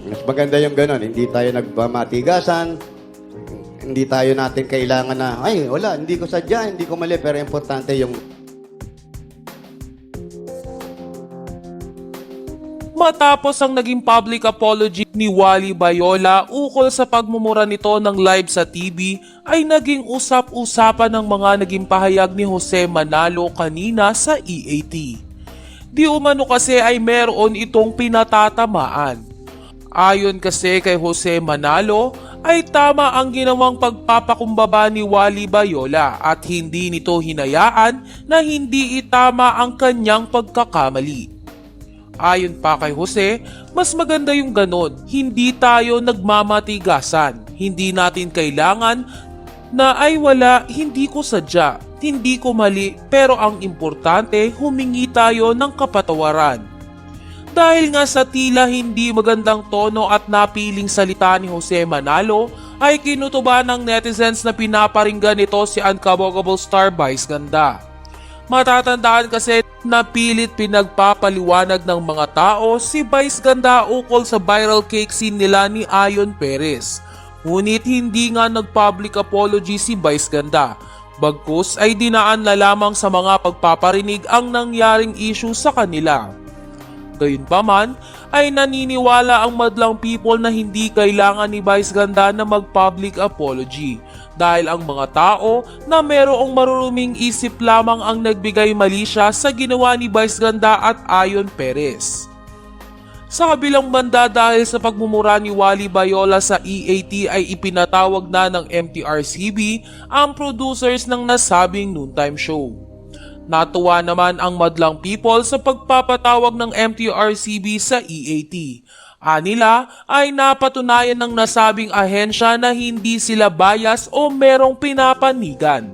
Mas maganda yung ganon. Hindi tayo nagmamatigasan. Hindi tayo natin kailangan na, ay, wala, hindi ko sadya, hindi ko mali. Pero importante yung Matapos ang naging public apology ni Wally Bayola ukol sa pagmumura nito ng live sa TV, ay naging usap-usapan ng mga naging pahayag ni Jose Manalo kanina sa EAT. Di umano kasi ay meron itong pinatatamaan. Ayon kasi kay Jose Manalo, ay tama ang ginawang pagpapakumbaba ni Wally Bayola at hindi nito hinayaan na hindi itama ang kanyang pagkakamali. Ayon pa kay Jose, mas maganda yung ganon. Hindi tayo nagmamatigasan. Hindi natin kailangan na ay wala, hindi ko sadya, hindi ko mali, pero ang importante, humingi tayo ng kapatawaran. Dahil nga sa tila hindi magandang tono at napiling salita ni Jose Manalo, ay kinutuba ng netizens na pinaparinggan nito si Uncabogable star Vice Ganda. Matatandaan kasi na pilit pinagpapaliwanag ng mga tao si Vice Ganda ukol sa viral cake scene nila ni Ayon Perez. Ngunit hindi nga nag-public apology si Vice Ganda. Bagkus ay dinaan na lamang sa mga pagpaparinig ang nangyaring issue sa kanila. Gayunpaman ay naniniwala ang madlang people na hindi kailangan ni Vice Ganda na mag-public apology dahil ang mga tao na merong maruruming isip lamang ang nagbigay mali siya sa ginawa ni Vice Ganda at Ayon Perez. Sa kabilang banda dahil sa pagmumura ni Wally Bayola sa EAT ay ipinatawag na ng MTRCB ang producers ng nasabing noontime show. Natuwa naman ang madlang people sa pagpapatawag ng MTRCB sa EAT. Anila ay napatunayan ng nasabing ahensya na hindi sila bias o merong pinapanigan.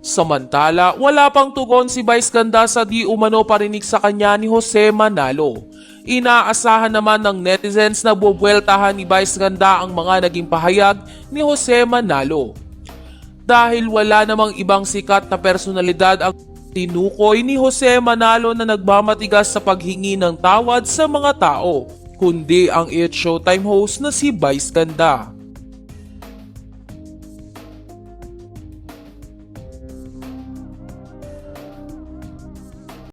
Samantala, wala pang tugon si Vice Ganda sa di umano parinig sa kanya ni Jose Manalo. Inaasahan naman ng netizens na bubueltahan ni Vice Ganda ang mga naging pahayag ni Jose Manalo. Dahil wala namang ibang sikat na personalidad ang tinukoy ni Jose Manalo na nagmamatigas sa paghingi ng tawad sa mga tao, kundi ang It's Showtime host na si Vice Ganda.